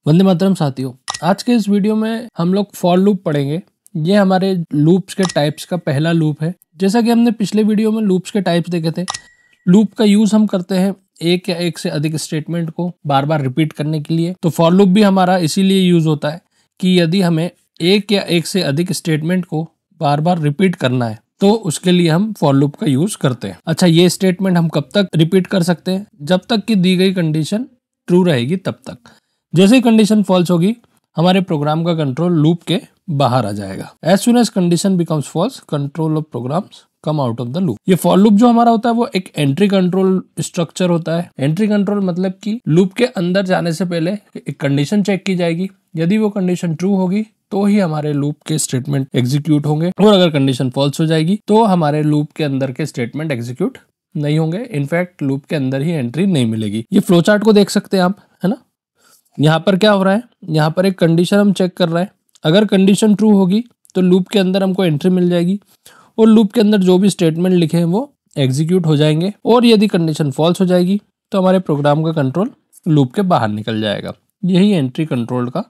वंदे मातरम साथियों, आज के इस वीडियो में हम लोग फॉर लूप पढ़ेंगे। ये हमारे लूप्स के टाइप्स का पहला लूप है। जैसा कि हमने पिछले वीडियो में लूप्स के टाइप्स देखे थे, लूप का यूज हम करते हैं एक या एक से अधिक स्टेटमेंट को बार बार रिपीट करने के लिए। तो फॉर लूप भी हमारा इसीलिए यूज होता है कि यदि हमें एक या एक से अधिक स्टेटमेंट को बार बार रिपीट करना है तो उसके लिए हम फॉर लूप का यूज करते हैं। अच्छा, ये स्टेटमेंट हम कब तक रिपीट कर सकते हैं? जब तक कि दी गई कंडीशन ट्रू रहेगी तब तक। जैसे ही कंडीशन फॉल्स होगी, हमारे प्रोग्राम का कंट्रोल लूप के बाहर आ जाएगा। As soon as condition becomes false, control of programs come out of the loop. ये फॉर लूप जो हमारा होता है वो एक एंट्री कंट्रोल स्ट्रक्चर होता है। एंट्री कंट्रोल मतलब कि लूप के अंदर जाने से पहले एक कंडीशन चेक की जाएगी। यदि वो कंडीशन ट्रू होगी तो ही हमारे लूप के स्टेटमेंट एग्जीक्यूट होंगे, और अगर कंडीशन फॉल्स हो जाएगी तो हमारे लूप के अंदर के स्टेटमेंट एग्जीक्यूट नहीं होंगे। इनफैक्ट लूप के अंदर ही एंट्री नहीं मिलेगी। ये फ्लो चार्ट को देख सकते हैं आप, है ना। यहाँ पर क्या हो रहा है, यहाँ पर एक कंडीशन हम चेक कर रहे हैं। अगर कंडीशन ट्रू होगी तो लूप के अंदर हमको एंट्री मिल जाएगी और लूप के अंदर जो भी स्टेटमेंट लिखे हैं वो एग्जीक्यूट हो जाएंगे। और यदि कंडीशन फॉल्स हो जाएगी तो हमारे प्रोग्राम का कंट्रोल लूप के बाहर निकल जाएगा। यही एंट्री कंट्रोल का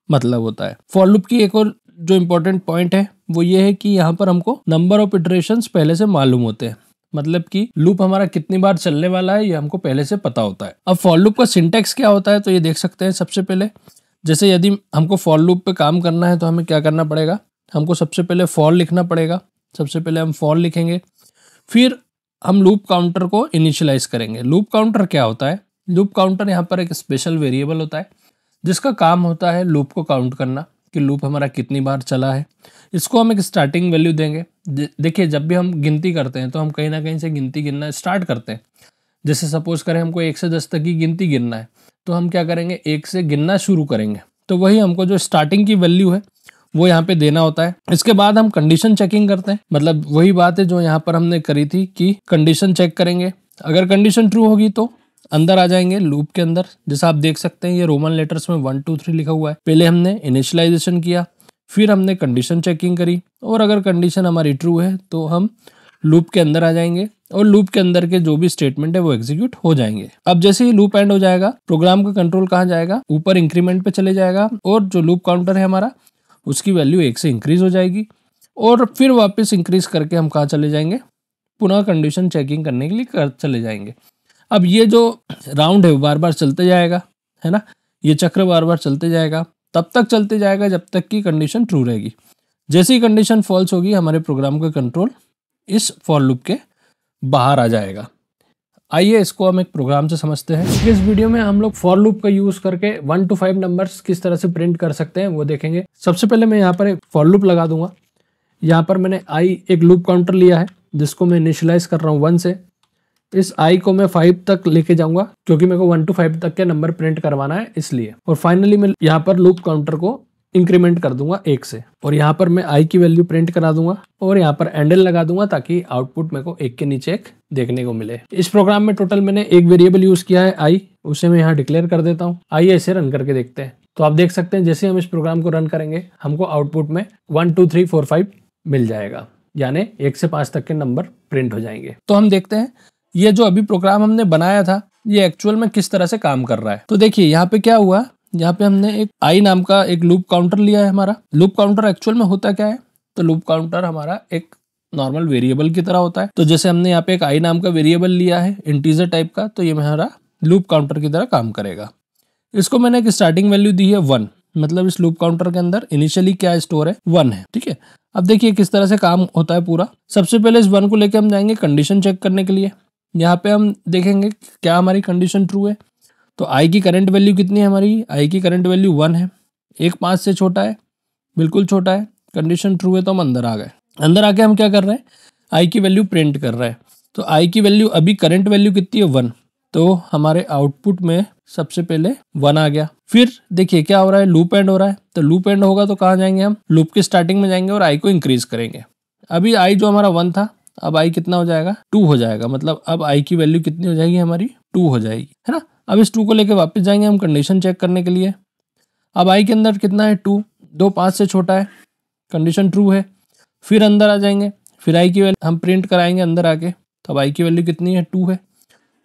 मतलब होता है। फॉर लूप की एक और जो इम्पोर्टेंट पॉइंट है वो ये है कि यहाँ पर हमको नंबर ऑफ इटरेशंस पहले से मालूम होते हैं। मतलब कि लूप हमारा कितनी बार चलने वाला है ये हमको पहले से पता होता है। अब फॉर लूप का सिंटेक्स क्या होता है तो ये देख सकते हैं। सबसे पहले जैसे यदि हमको फॉर लूप पे काम करना है तो हमें क्या करना पड़ेगा, हमको सबसे पहले फॉर लिखना पड़ेगा। सबसे पहले हम फॉर लिखेंगे, फिर हम लूप काउंटर को इनिशियलाइज करेंगे। लूप काउंटर क्या होता है? लूप काउंटर यहाँ पर एक स्पेशल वेरिएबल होता है जिसका काम होता है लूप को काउंट करना कि लूप हमारा कितनी बार चला है। इसको हम एक स्टार्टिंग वैल्यू देंगे। देखिए, जब भी हम गिनती करते हैं तो हम कहीं ना कहीं से गिनती गिनना स्टार्ट करते हैं। जैसे सपोज करें हमको 1 से 10 तक की गिनती गिनना है तो हम क्या करेंगे, 1 से गिनना शुरू करेंगे। तो वही हमको जो स्टार्टिंग की वैल्यू है वो यहाँ पे देना होता है। इसके बाद हम कंडीशन चेकिंग करते हैं। मतलब वही बात है जो यहाँ पर हमने करी थी कि कंडीशन चेक करेंगे। अगर कंडीशन ट्रू होगी तो अंदर आ जाएंगे लूप के अंदर। जैसा आप देख सकते हैं ये रोमन लेटर्स में 1 2 3 लिखा हुआ है। पहले हमने इनिशियलाइजेशन किया, फिर हमने कंडीशन चेकिंग करी, और अगर कंडीशन हमारी ट्रू है तो हम लूप के अंदर आ जाएंगे और लूप के अंदर के जो भी स्टेटमेंट है वो एग्जीक्यूट हो जाएंगे। अब जैसे ही लूप एंड हो जाएगा, प्रोग्राम का कंट्रोल कहाँ जाएगा, ऊपर इंक्रीमेंट पे चले जाएगा, और जो लूप काउंटर है हमारा उसकी वैल्यू 1 से इंक्रीज हो जाएगी, और फिर वापस इंक्रीज करके हम कहाँ चले जाएंगे, पुनः कंडीशन चेकिंग करने के लिए चले जाएंगे। अब ये जो राउंड है वो बार बार चलते जाएगा, है ना। ये चक्र बार बार चलते जाएगा, तब तक चलते जाएगा जब तक कि कंडीशन ट्रू रहेगी। जैसे ही कंडीशन फॉल्स होगी हमारे प्रोग्राम का कंट्रोल इस फॉर लूप के बाहर आ जाएगा। आइए इसको हम एक प्रोग्राम से समझते हैं। इस वीडियो में हम लोग फॉर लूप का यूज करके 1 to 5 नंबर्स किस तरह से प्रिंट कर सकते हैं वो देखेंगे। सबसे पहले मैं यहाँ पर एक फॉर लूप लगा दूंगा। यहाँ पर मैंने एक लूप काउंटर लिया है जिसको मैं इनिशियलाइज कर रहा हूँ 1 से। इस आई को मैं 5 तक लेके जाऊंगा क्योंकि मेरे को 1 to 5 तक के नंबर प्रिंट करवाना है इसलिए। और फाइनली मैं यहाँ पर लूप काउंटर को इंक्रीमेंट कर दूंगा 1 से, और यहाँ पर मैं आई की वैल्यू प्रिंट करा दूंगा और यहाँ पर एंडल लगा दूंगा ताकि आउटपुट मेरे को 1 के नीचे 1 देखने को मिले। इस प्रोग्राम में टोटल मैंने एक वेरिएबल यूज किया है आई, उसे मैं यहाँ डिक्लेयर कर देता हूँ। आइए इसे रन करके देखते हैं। तो आप देख सकते हैं जैसे हम इस प्रोग्राम को रन करेंगे हमको आउटपुट में 1 2 3 4 5 मिल जाएगा, यानी 1 से 5 तक के नंबर प्रिंट हो जाएंगे। तो हम देखते हैं ये जो अभी प्रोग्राम हमने बनाया था ये एक्चुअल में किस तरह से काम कर रहा है। तो देखिए यहाँ पे क्या हुआ, यहाँ पे हमने एक आई नाम का एक लूप काउंटर लिया है। हमारा लूप काउंटर एक्चुअल में होता क्या है, तो लूप काउंटर हमारा एक नॉर्मल वेरिएबल की तरह होता है। तो जैसे हमने यहाँ पे एक आई नाम का वेरिएबल लिया है इंटीजर टाइप का, तो ये हमारा लूप काउंटर की तरह काम करेगा। इसको मैंने एक स्टार्टिंग वैल्यू दी है 1, मतलब इस लूप काउंटर के अंदर इनिशियली क्या स्टोर है 1 है, ठीक है। अब देखिए किस तरह से काम होता है पूरा। सबसे पहले इस 1 को लेके हम जाएंगे कंडीशन चेक करने के लिए। यहाँ पे हम देखेंगे क्या हमारी कंडीशन ट्रू है। तो आई की करंट वैल्यू कितनी है, हमारी आई की करंट वैल्यू 1 है। 1 5 से छोटा है, बिल्कुल छोटा है। कंडीशन ट्रू है तो हम अंदर आ गए। अंदर आके हम क्या कर रहे हैं, आई की वैल्यू प्रिंट कर रहे हैं। तो आई की वैल्यू अभी करंट वैल्यू कितनी है 1, तो हमारे आउटपुट में सबसे पहले 1 आ गया। फिर देखिए क्या हो रहा है, लूप एंड हो रहा है। तो लूप एंड होगा तो कहाँ जाएंगे, हम लूप की स्टार्टिंग में जाएंगे और आई को इंक्रीज करेंगे। अभी आई जो हमारा 1 था अब आई कितना हो जाएगा, 2 हो जाएगा। मतलब अब आई की वैल्यू कितनी हो जाएगी, हमारी 2 हो जाएगी, है ना। अब इस 2 को लेके वापस जाएंगे हम कंडीशन चेक करने के लिए। अब आई के अंदर कितना है 2, 2 5 से छोटा है, कंडीशन ट्रू है। फिर अंदर आ जाएंगे, फिर आई की वैल्यू हम प्रिंट कराएंगे अंदर आके। तो अब आई की वैल्यू कितनी है 2 है,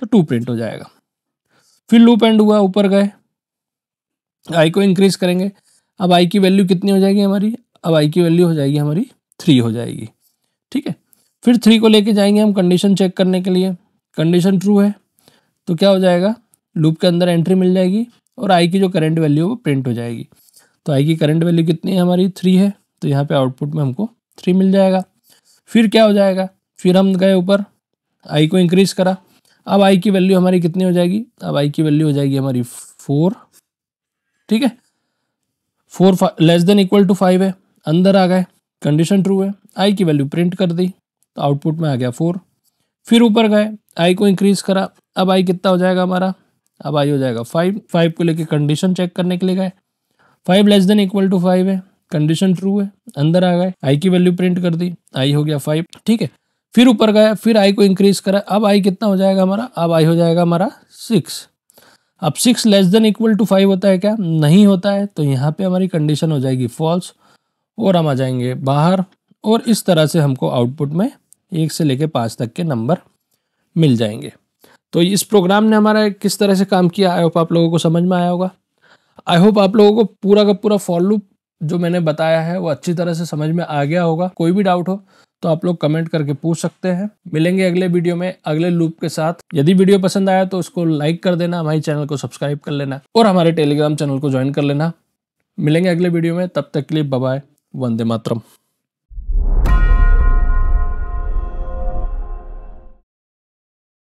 तो 2 प्रिंट हो जाएगा। फिर लूप एंड हुआ, ऊपर गए, आई को इंक्रीज करेंगे। अब आई की वैल्यू कितनी हो जाएगी हमारी, अब आई की वैल्यू हो जाएगी हमारी 3 हो जाएगी। ठीक है, फिर 3 को लेके जाएंगे हम कंडीशन चेक करने के लिए। कंडीशन ट्रू है तो क्या हो जाएगा, लूप के अंदर एंट्री मिल जाएगी और आई की जो करंट वैल्यू है वो प्रिंट हो जाएगी। तो आई की करंट वैल्यू कितनी है हमारी 3 है, तो यहाँ पे आउटपुट में हमको 3 मिल जाएगा। फिर क्या हो जाएगा, फिर हम गए ऊपर, आई को इंक्रीज करा। अब आई की वैल्यू हमारी कितनी हो जाएगी, अब आई की वैल्यू हो जाएगी हमारी 4। ठीक है, 4 लेस देन इक्वल टू 5 है, अंदर आ गए, कंडीशन ट्रू है, आई की वैल्यू प्रिंट कर दी तो आउटपुट में आ गया 4। फिर ऊपर गए, आई को इंक्रीज करा, अब आई कितना हो जाएगा हमारा, अब आई हो जाएगा 5। 5 को लेके कंडीशन चेक करने के लिए गए, 5 लेस देन इक्वल टू 5 है, कंडीशन ट्रू है, अंदर आ गए, आई की वैल्यू प्रिंट कर दी, आई हो गया 5। ठीक है, फिर ऊपर गए, फिर आई को इंक्रीज करा, अब आई कितना हो जाएगा हमारा, अब आई हो जाएगा हमारा 6। अब 6 लेस देन इक्वल टू 5 होता है क्या, नहीं होता है, तो यहाँ पे हमारी कंडीशन हो जाएगी फॉल्स और हम आ जाएंगे बाहर। और इस तरह से हमको आउटपुट में 1 से लेके 5 तक के नंबर मिल जाएंगे। तो इस प्रोग्राम ने हमारा किस तरह से काम किया, आई होप आप लोगों को समझ में आया होगा। आई होप आप लोगों को पूरा का पूरा फॉर लूप जो मैंने बताया है वो अच्छी तरह से समझ में आ गया होगा। कोई भी डाउट हो तो आप लोग कमेंट करके पूछ सकते हैं। मिलेंगे अगले वीडियो में अगले लूप के साथ। यदि वीडियो पसंद आया तो उसको लाइक कर देना, हमारे चैनल को सब्सक्राइब कर लेना और हमारे टेलीग्राम चैनल को ज्वाइन कर लेना। मिलेंगे अगले वीडियो में, तब तक के लिए बाय बाय, वंदे मातरम।